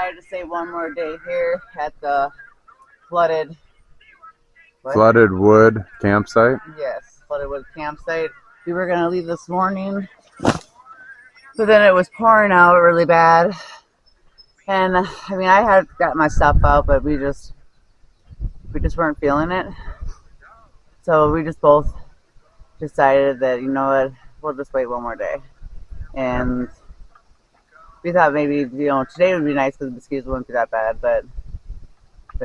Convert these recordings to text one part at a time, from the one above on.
decided to stay one more day here at the flooded Flooded wood campsite. Yes, flooded wood campsite. We were gonna leave this morning, but then it was pouring out really bad. And I mean, I had got my stuff out, but we just weren't feeling it. So we just both decided that, you know what, we'll just wait one more day. And we thought maybe, today would be nice because the mosquitoes wouldn't be that bad, but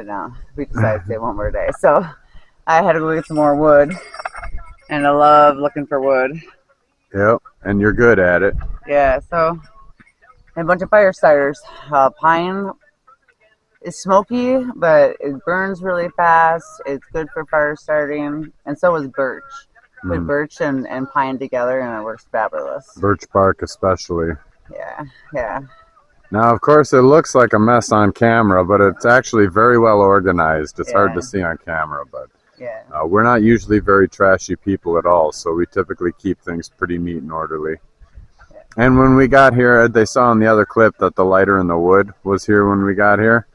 no, we decided to stay one more day. So I had to go get some more wood, and I love looking for wood. Yep, and you're good at it. Yeah, so and a bunch of fire starters. Pine is smoky, but it burns really fast. It's good for fire starting, and so is birch. Put birch and pine together, and it works fabulous. Birch bark especially. Yeah. Now, of course, it looks like a mess on camera, but it's actually very well organized. It's hard to see on camera, but we're not usually very trashy people at all, so we typically keep things pretty neat and orderly. Yeah. And when we got here, they saw in the other clip that the lighter in the wood was here when we got here.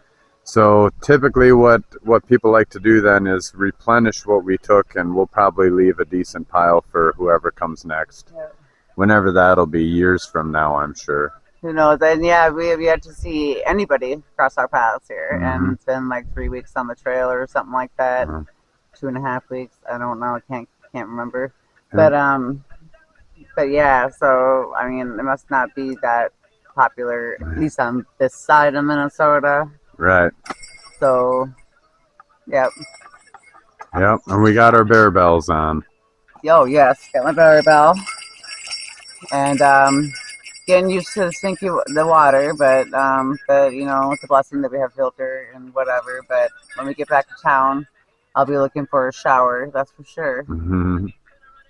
So typically what people like to do then is replenish what we took, and we'll probably leave a decent pile for whoever comes next. Yeah. Whenever that'll be, years from now, I'm sure. Who knows? And yeah, we have yet to see anybody cross our paths here. And it's been like 3 weeks on the trail or something like that. 2.5 weeks. I don't know. I can't remember. But yeah, so I mean, it must not be that popular, at least on this side of Minnesota. Right. So, yep. Yep, and we got our bear bells on. Oh, yes, got my bear bell. And getting used to the water, but it's a blessing that we have filter and whatever. But when we get back to town, I'll be looking for a shower, that's for sure.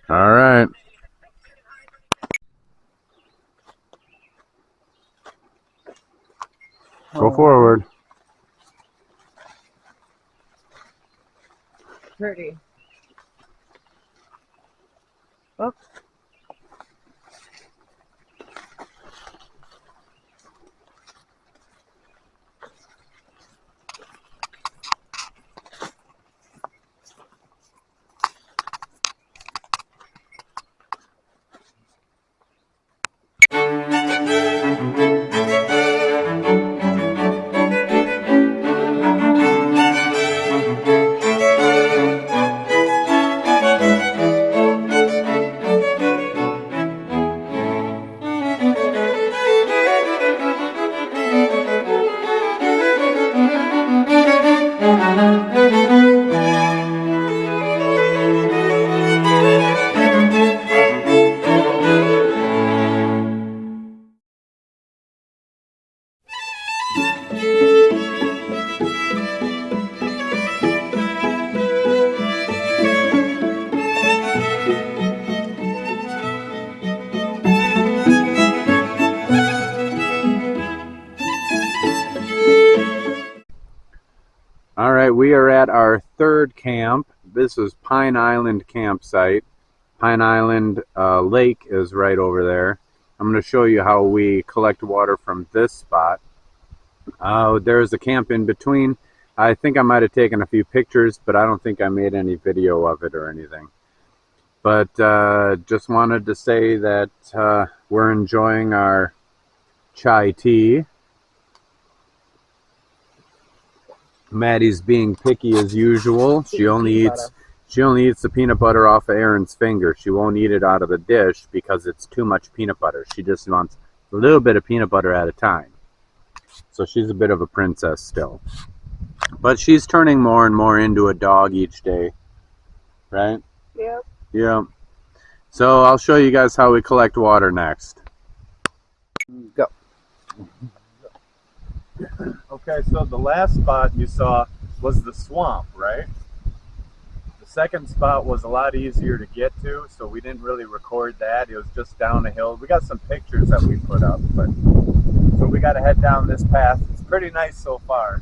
All right. Go forward. Pretty. Oops. All right, we are at our third camp. This is Pine Island campsite. Pine Island Lake is right over there. I'm going to show you how we collect water from this spot. There's a camp in between. I think I might have taken a few pictures, but I don't think I made any video of it or anything. But just wanted to say that we're enjoying our chai tea. Maddie's being picky as usual. She only eats the peanut butter off of Aaron's finger. She won't eat it out of the dish because it's too much peanut butter. She just wants a little bit of peanut butter at a time. So she's a bit of a princess still. But she's turning more and more into a dog each day. Right? Yep. Yeah. So I'll show you guys how we collect water next. Go. Okay, so the last spot you saw was the swamp, right? The second spot was a lot easier to get to, so we didn't really record that. It was just down a hill. We got some pictures that we put up, but so we got to head down this path. It's pretty nice so far.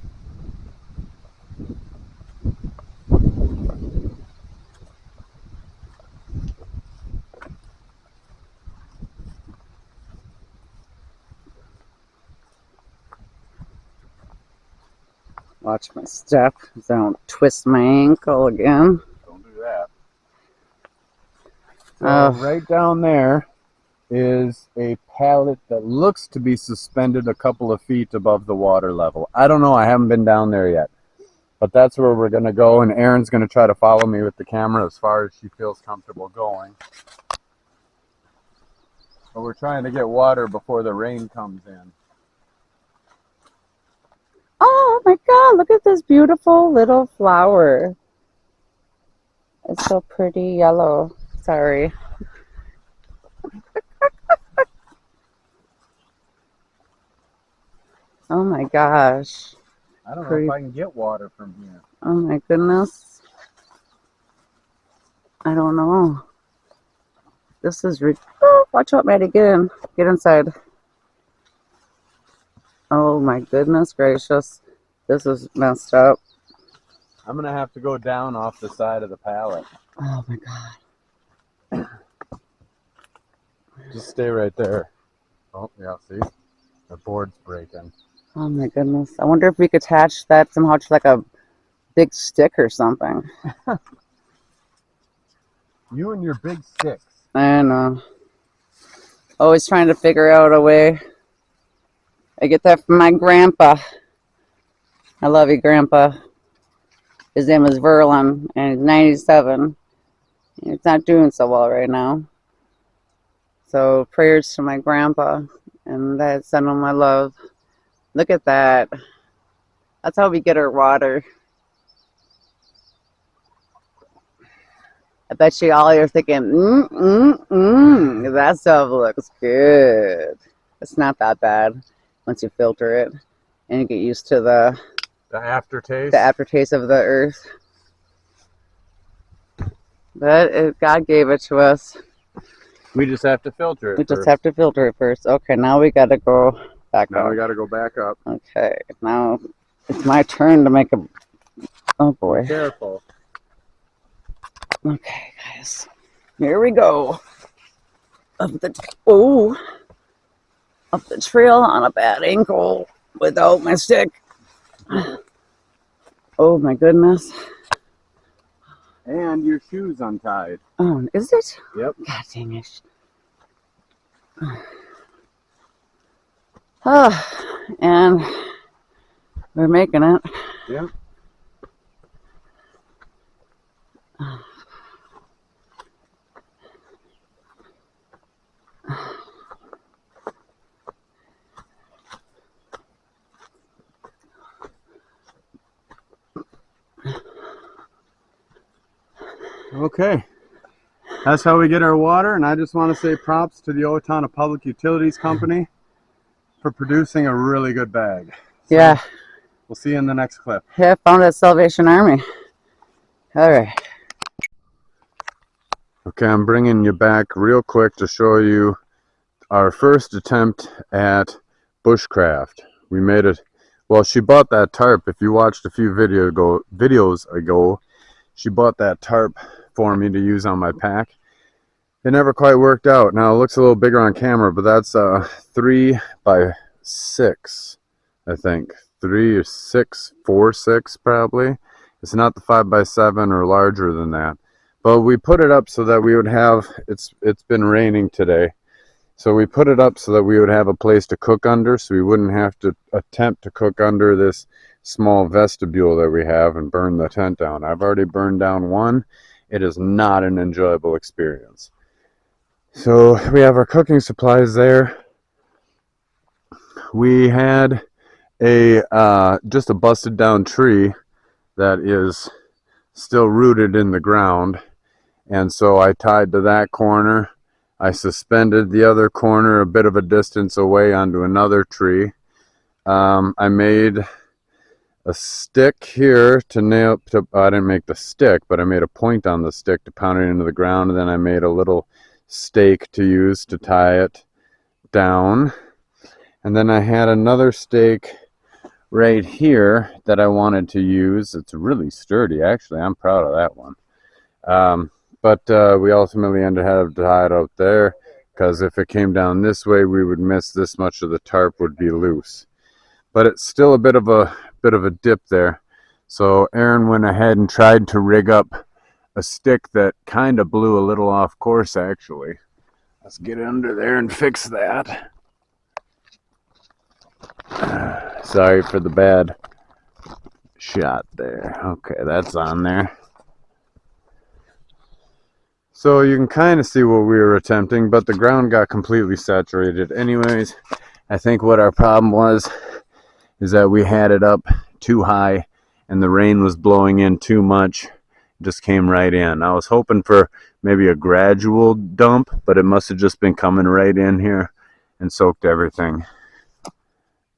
Watch my step so I don't twist my ankle again. Don't do that. So Oh. right down there is a pallet that looks to be suspended a couple of feet above the water level. I don't know. I haven't been down there yet. But that's where we're going to go, and Erin's going to try to follow me with the camera as far as she feels comfortable going. But we're trying to get water before the rain comes in. Oh my God, look at this beautiful little flower. It's so pretty yellow. Sorry. Oh my gosh. I don't know Pretty. if I can get water from here. Oh my goodness. I don't know. This is oh, watch out, Maddie. Get in. Get inside. Oh my goodness gracious. This is messed up. I'm going to have to go down off the side of the pallet. Oh my God. Just stay right there. Oh, yeah, see? The board's breaking. Oh my goodness. I wonder if we could attach that somehow to like a big stick or something. You and your big sticks. I know. Always trying to figure out a way. I get that from my grandpa. I love you, Grandpa. His name is Verlin, and he's 97. He's not doing so well right now. So prayers to my grandpa, and I send him my love. Look at that. That's how we get our water. I bet you all you're thinking, that stuff looks good. It's not that bad once you filter it and you get used to the aftertaste of the earth. But God gave it to us. We just have to filter it. We just have to filter it first. Okay, now we got to go back up. Now we got to go back up. Okay, now it's my turn to make a. Oh boy. Be careful. Okay, guys, here we go. Up the trail on a bad ankle without my stick. Oh my goodness. And your shoe's untied. Oh, is it? Yep. God dang it. Oh, and we're making it. Yep. Okay, that's how we get our water, and I just want to say props to the Owatonna Public Utilities Company for producing a really good bag. So Yeah. We'll see you in the next clip. Yeah, found at Salvation Army. All right. Okay, I'm bringing you back real quick to show you our first attempt at bushcraft. We made it. Well, she bought that tarp. If you watched a few videos ago, she bought that tarp for me to use on my pack. It never quite worked out. Now it looks a little bigger on camera, but that's 3 by 6, I think. 3 or 6, 4, 6 probably. It's not the 5 by 7 or larger than that. But we put it up so that we would have, it's been raining today. So we put it up so that we would have a place to cook under, so we wouldn't have to attempt to cook under this small vestibule that we have and burn the tent down. I've already burned down one. It is not an enjoyable experience. So we have our cooking supplies there. We had just a busted down tree that is still rooted in the ground, and so I tied to that corner. I suspended the other corner a bit of a distance away onto another tree. I made a stick here to nail to, I didn't make the stick, but I made a point on the stick to pound it into the ground, and then I made a little stake to use to tie it down. And then I had another stake right here that I wanted to use. It's really sturdy, actually. I'm proud of that one. But we ultimately ended up tied out there, because if it came down this way, we would miss this much of the tarp would be loose. But it's still a bit of a dip there. So Aaron went ahead and tried to rig up a stick that kind of blew a little off course, actually. Let's get under there and fix that. Sorry for the bad shot there. Okay, that's on there. So you can kind of see what we were attempting, but the ground got completely saturated. Anyways, I think what our problem was is that we had it up too high and the rain was blowing in too much. It just came right in. I was hoping for maybe a gradual dump, but it must have just been coming right in here and soaked everything.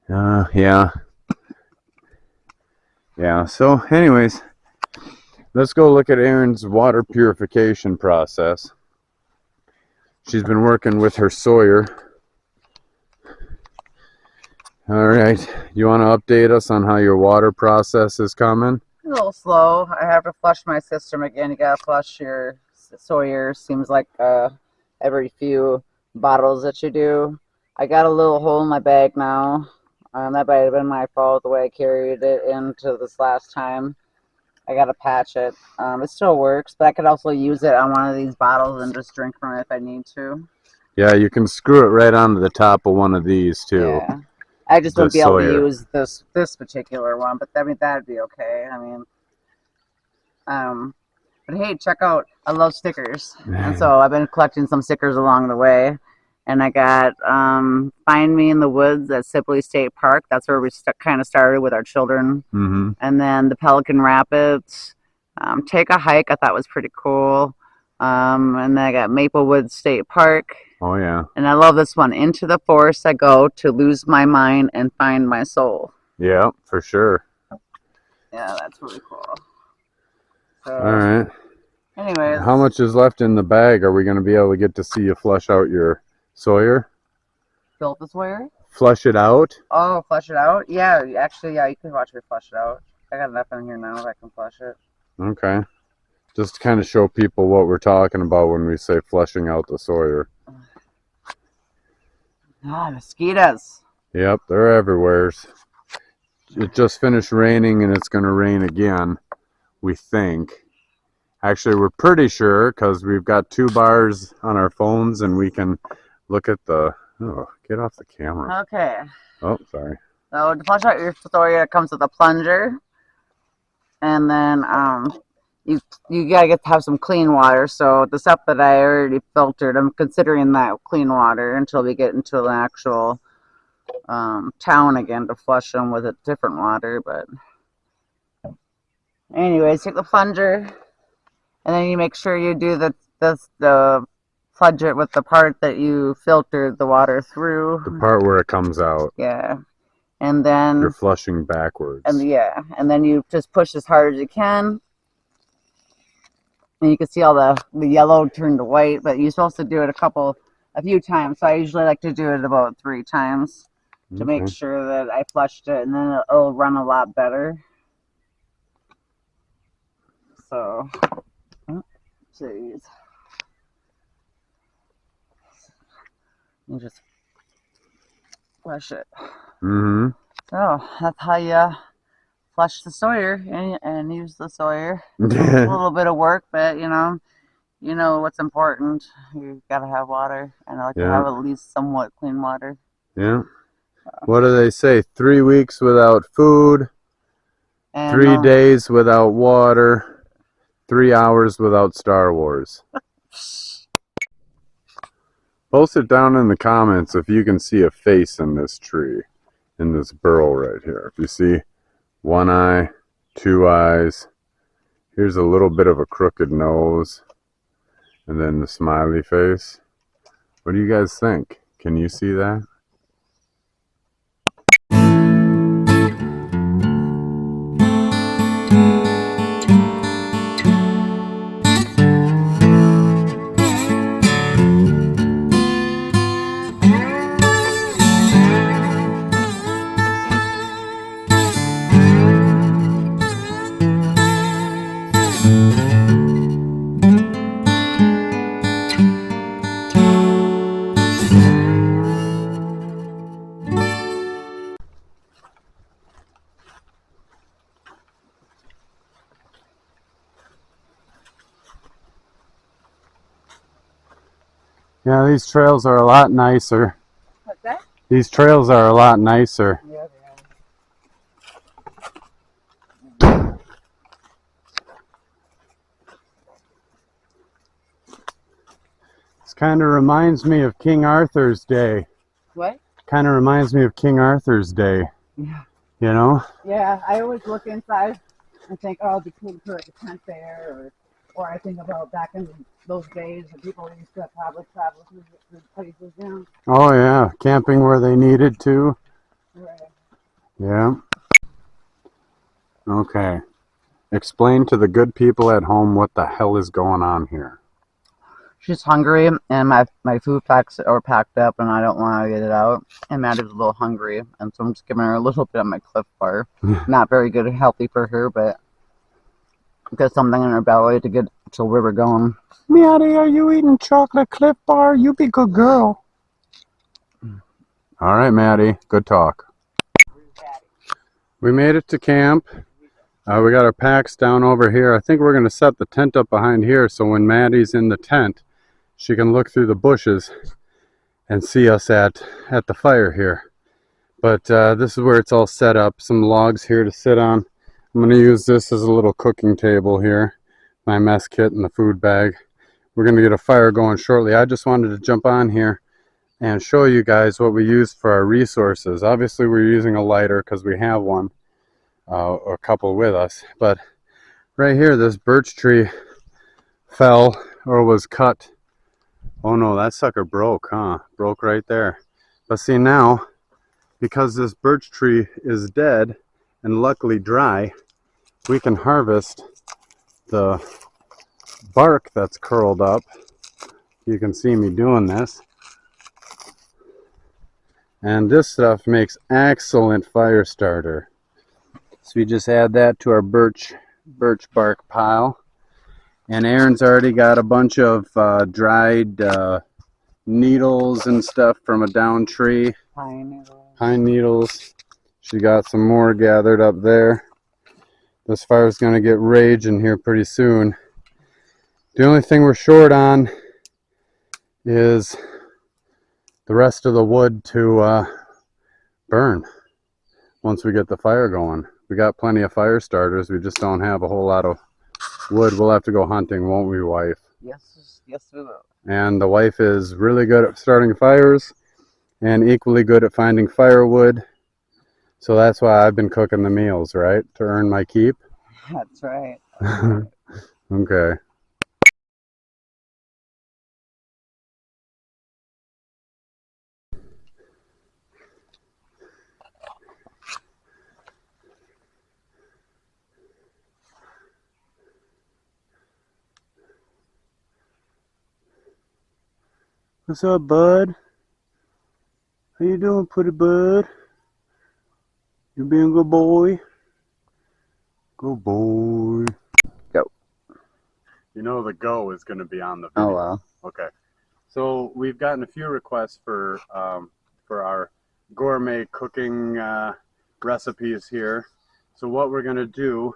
Yeah. So anyways, let's go look at Erin's water purification process. She's been working with her Sawyer. All right, you want to update us on how your water process is coming? A little slow. I have to flush my system again. You gotta flush your Sawyer. Seems like every few bottles that you do. I got a little hole in my bag now. That might have been my fault, the way I carried it into this last time. I gotta patch it. It still works, but I could also use it on one of these bottles and just drink from it if I need to. Yeah, you can screw it right onto the top of one of these too. Yeah. I just The wouldn't be able to Sawyer. use this particular one, but I mean that'd be okay. I mean, but hey, check out! I love stickers, and so I've been collecting some stickers along the way. And I got "Find Me in the Woods" at Sibley State Park. That's where we kind of started with our children. Mm-hmm. And then the Pelican Rapids. Take a Hike, I thought was pretty cool. And then I got Maplewood State Park. Oh yeah. And I love this one. Into the forest I go to lose my mind and find my soul. Yeah, for sure. Yeah, that's really cool. So, all right. Anyways. How much is left in the bag? Are we going to be able to get to see you flush out your Sawyer? Built the Sawyer? Flush it out? Oh, flush it out? Yeah, actually, yeah, you can watch me flush it out. I got enough in here now that I can flush it. Okay. Just to kind of show people what we're talking about when we say flushing out the Sawyer. Ah, mosquitoes. Yep, they're everywhere. It just finished raining and it's going to rain again, we think. Actually, we're pretty sure because we've got 2 bars on our phones and we can look at the... Oh, get off the camera. Okay. Oh, sorry. So to flush out your Sawyer, it comes with a plunger. And then you gotta have some clean water. So the stuff that I already filtered, I'm considering that clean water until we get into the actual town again to flush them with a different water. But anyways, take the plunger, and then you make sure you do the plunge it with the part that you filtered the water through. The part where it comes out. Yeah. And then you're flushing backwards. And then you just push as hard as you can. And you can see all the yellow turn to white, but you're supposed to do it a few times. So I usually like to do it about 3 times to make sure that I flushed it, and then it'll run a lot better. So, jeez. You just flush it. Mm-hmm. So that's how you flush the Sawyer and use the Sawyer. It's a little bit of work, but you know what's important. You gotta have water, and I like to have at least somewhat clean water. Yeah. What do they say? 3 weeks without food, and 3 days without water, 3 hours without Star Wars. Post it down in the comments if you can see a face in this tree, in this burl right here. If you see 1 eye, 2 eyes, here's a little bit of a crooked nose, and then the smiley face. What do you guys think? Can you see that? Yeah, these trails are a lot nicer. What's that? These trails are a lot nicer. Yeah, This kind of reminds me of King Arthur's day. what? Kind of reminds me of King Arthur's day, Yeah. you know? Yeah, I always look inside and think, oh, it'd be cool to put like a tent there, or I think about back in those days when people used to probably travel through places, you know. Oh yeah, camping where they needed to. Right. Yeah. Okay. Explain to the good people at home what the hell is going on here. She's hungry, and my food packs are packed up, and I don't want to get it out. And Maddie's a little hungry, and so I'm just giving her a little bit of my Cliff Bar. Not very good and healthy for her, but get something in her belly to get till where we're going. Maddie, are you eating chocolate Cliff Bar? You be good girl. All right, Maddie. Good talk. We made it to camp. We got our packs down over here. I think we're going to set the tent up behind here so when Maddie's in the tent, she can look through the bushes and see us at the fire here. But this is where it's all set up. Some logs here to sit on. I'm going to use this as a little cooking table here. My mess kit and the food bag. We're going to get a fire going shortly. I just wanted to jump on here and show you guys what we used for our resources. Obviously we're using a lighter because we have one, or a couple with us. But right here, this birch tree fell or was cut. Oh no, that sucker broke, huh? Broke right there. But see now, because this birch tree is dead and luckily dry, we can harvest the bark that's curled up. You can see me doing this. And this stuff makes excellent fire starter. So we just add that to our birch bark pile. And Erin's already got a bunch of dried needles and stuff from a down tree. Pine needles. She got some more gathered up there. This fire's going to get raging here pretty soon. The only thing we're short on is the rest of the wood to burn once we get the fire going. We got plenty of fire starters. We just don't have a whole lot of wood. We'll have to go hunting, won't we, wife? Yes, yes, we will. And the wife is really good at starting fires and equally good at finding firewood. So that's why I've been cooking the meals, right? To earn my keep. That's right. Okay. What's up, bud? How you doing, pretty bud? You being a good boy? Good boy. Go. You know the go is going to be on the Oh video. well. Okay. So we've gotten a few requests for our gourmet cooking recipes here. So what we're going to do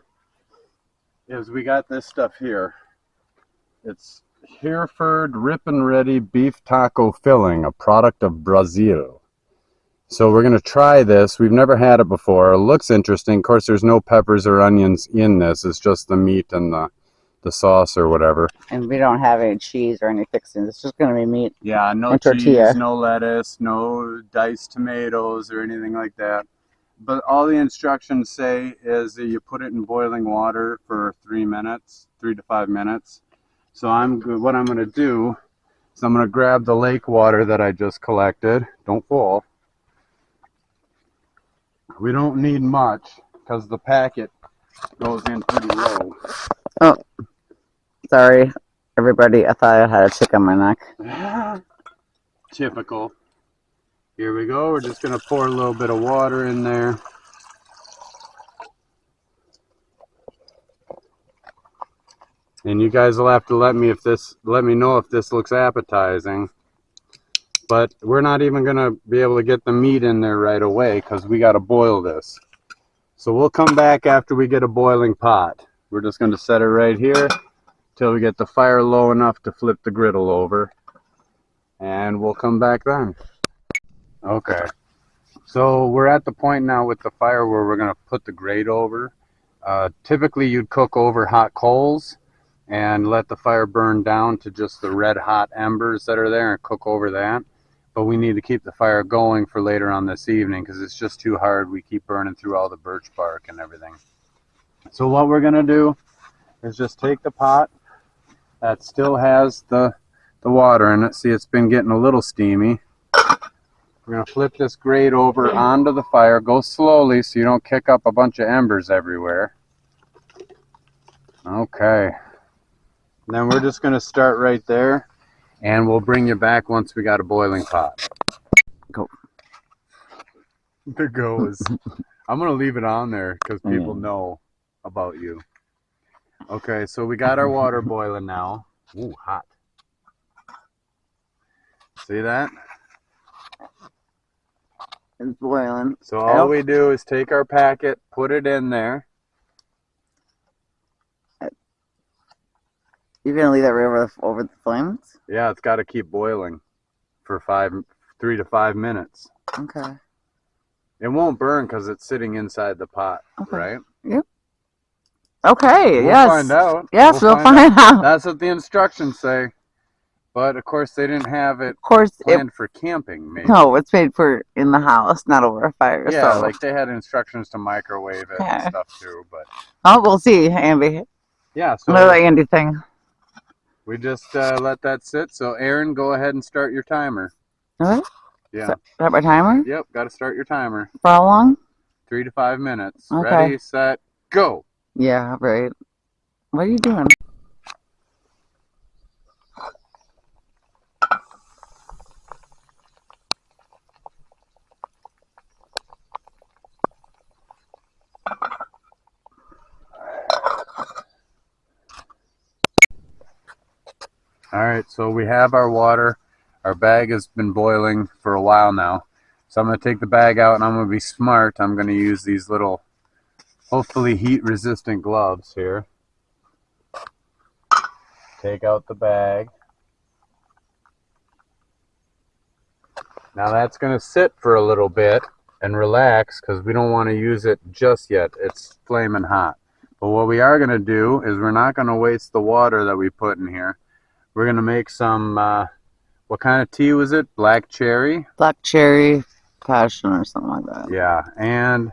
is we got this stuff here. It's Hereford Rip and Ready Beef Taco Filling, a product of Brazil. So we're going to try this. We've never had it before. It looks interesting. Of course, there's no peppers or onions in this. It's just the meat and the sauce or whatever. And we don't have any cheese or any fixings. It's just going to be meat. Yeah, no and cheese, tortilla. no lettuce, no diced tomatoes or anything like that. But all the instructions say is that you put it in boiling water for 3 minutes, 3 to 5 minutes. So what I'm going to do is I'm going to grab the lake water that I just collected. Don't fall. We don't need much because the packet goes in pretty low. Oh, sorry, everybody. I thought I had a chick on my neck. Typical. Here we go. We're just going to pour a little bit of water in there. And you guys will have to let me know if this looks appetizing. But we're not even going to be able to get the meat in there right away because we got to boil this. So we'll come back after we get a boiling pot. We're just going to set it right here till we get the fire low enough to flip the griddle over. and we'll come back then. Okay, so we're at the point now with the fire where we're going to put the grate over. Typically you'd cook over hot coals and let the fire burn down to just the red hot embers that are there and cook over that. But we need to keep the fire going for later on this evening because it's just too hard. We keep burning through all the birch bark and everything. So what we're going to do is just take the pot that still has the water in it. See, it's been getting a little steamy. We're going to flip this grate over onto the fire. Go slowly so you don't kick up a bunch of embers everywhere. Okay. And then we're just going to start right there, and we'll bring you back once we got a boiling pot. Go. The go is... I'm going to leave it on there because people know about you. Okay, so we got our water boiling now. Ooh, hot. See that? It's boiling. So all we do is take our packet, put it in there. You're gonna leave that right over the flames? Yeah, it's got to keep boiling for 3 to 5 minutes. Okay. It won't burn because it's sitting inside the pot, right? Yep. Okay, We'll yes. find out. Yes, we'll find out. That's what the instructions say. But, of course, they didn't have it planned for camping, maybe. No, it's made for in the house, not over a fire. Yeah, so. like they had instructions to microwave it and stuff, too. But oh, we'll see, Andy. Yeah, so another Andy thing. We just let that sit. So, Aaron, go ahead and start your timer. Okay. Yeah. Start my timer? Yep, got to start your timer. For how long? 3 to 5 minutes. Okay. Ready, set, go. Yeah, right. What are you doing? All right, so we have our water. Our bag has been boiling for a while now. So I'm going to take the bag out and I'm going to be smart. I'm going to use these little, hopefully heat-resistant gloves here. Take out the bag. Now that's going to sit for a little bit and relax because we don't want to use it just yet. It's flaming hot. But what we are going to do is we're not going to waste the water that we put in here. We're going to make some, what kind of tea was it? Black cherry? Black cherry passion or something like that. Yeah, and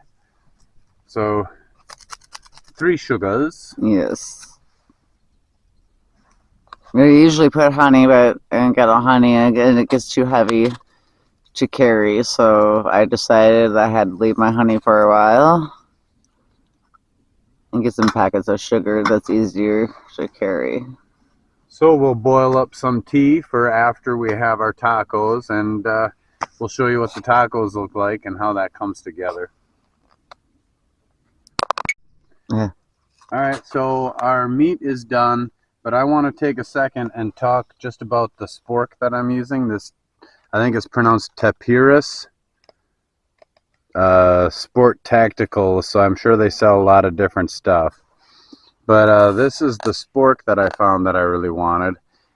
so 3 sugars. Yes. We usually put honey, but I didn't get no honey and it gets too heavy to carry, so I decided I had to leave my honey for a while and get some packets of sugar that's easier to carry. So we'll boil up some tea for after we have our tacos, and we'll show you what the tacos look like and how that comes together. Yeah. All right, so our meat is done, but I want to take a second and talk just about the spork that I'm using. This, I think it's pronounced Tapirus. Sport Tactical, so I'm sure they sell a lot of different stuff. But this is the spork that I found that I really wanted.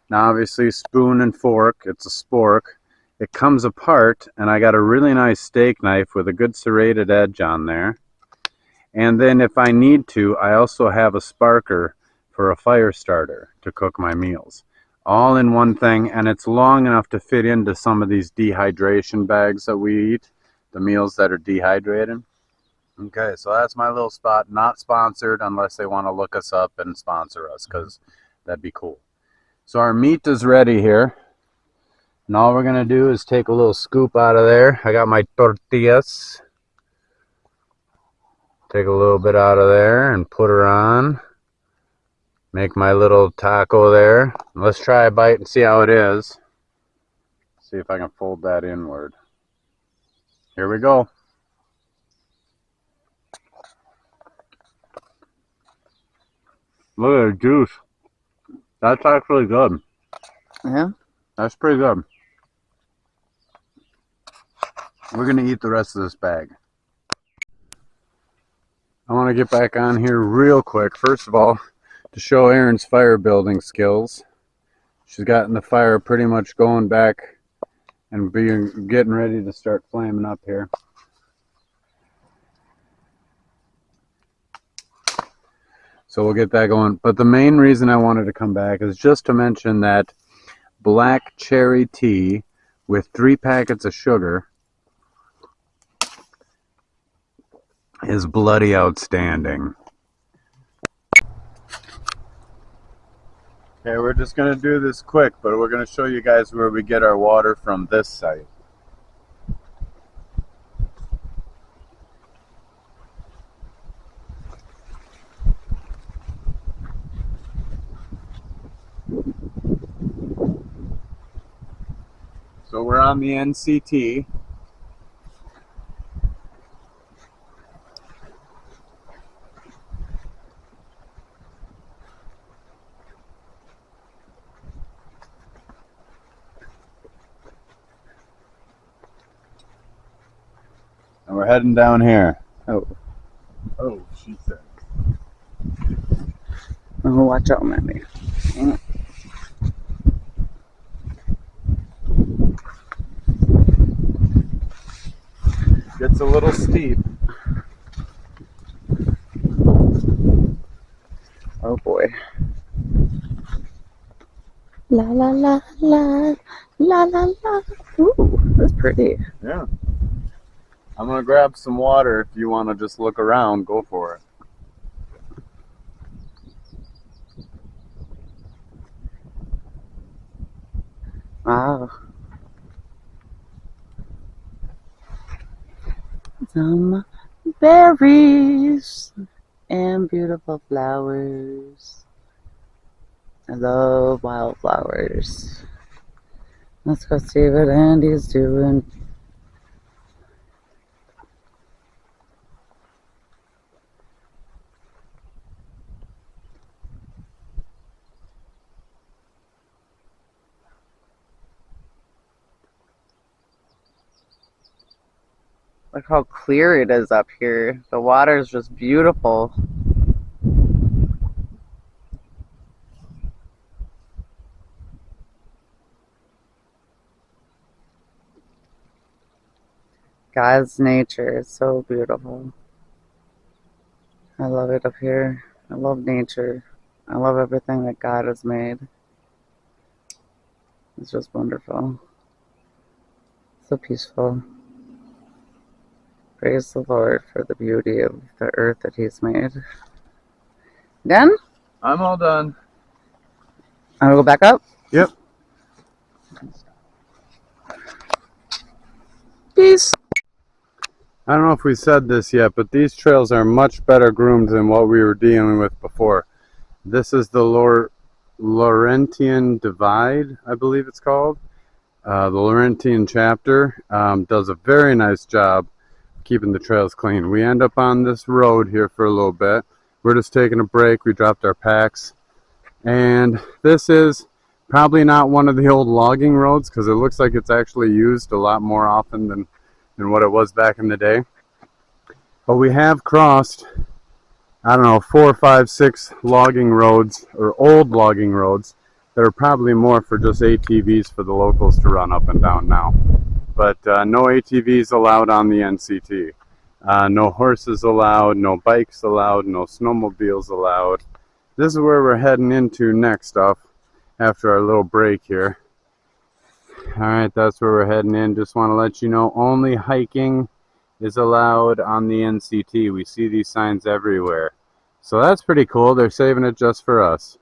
Now obviously spoon and fork, it's a spork. It comes apart, and I got a really nice steak knife with a good serrated edge on there. And then if I need to, I also have a sparker for a fire starter to cook my meals. All in one thing, and it's long enough to fit into some of these dehydration bags that we eat, the meals that are dehydrated. Okay, so that's my little spot. Not sponsored unless they want to look us up and sponsor us, because that'd be cool. So our meat is ready here. And all we're going to do is take a little scoop out of there. I got my tortillas. Take a little bit out of there and put her on. Make my little taco there. Let's try a bite and see how it is. See if I can fold that inward. Here we go. Look at the juice. That's actually good. Yeah? That's pretty good. We're going to eat the rest of this bag. I want to get back on here real quick. First of all, to show Erin's fire building skills. She's gotten the fire pretty much going back and getting ready to start flaming up here. So we'll get that going. But the main reason I wanted to come back is just to mention that black cherry tea with 3 packets of sugar is bloody outstanding. Okay, we're just going to do this quick, but we're going to show you guys where we get our water from this site. So we're on the NCT. And we're heading down here. Oh, she said. Oh, watch out, Mandy. Gets a little steep. Oh boy. La la la la la la la. Ooh, that's pretty. Yeah. I'm going to grab some water. If you want to just look around, go for it. Wow. Some berries and beautiful flowers. I love wildflowers. Let's go see what Andy's doing. Look how clear it is up here. The water is just beautiful. God's nature is so beautiful. I love it up here. I love nature. I love everything that God has made. It's just wonderful. So peaceful. Praise the Lord for the beauty of the earth that He's made. Done? I'm all done. I'm gonna go back up? Yep. Peace. I don't know if we said this yet, but these trails are much better groomed than what we were dealing with before. This is the Laurentian Divide, I believe it's called. The Laurentian chapter does a very nice job keeping the trails clean. We end up on this road here for a little bit. We're just taking a break. We dropped our packs. And this is probably not one of the old logging roads because it looks like it's actually used a lot more often than what it was back in the day. But we have crossed, I don't know, 4, 5, 6 logging roads, or old logging roads, that are probably more for just ATVs for the locals to run up and down now. But no ATVs allowed on the NCT. No horses allowed, no bikes allowed, no snowmobiles allowed. This is where we're heading into next up after our little break here. Alright, that's where we're heading in. Just want to let you know, only hiking is allowed on the NCT. We see these signs everywhere. So that's pretty cool. They're saving it just for us.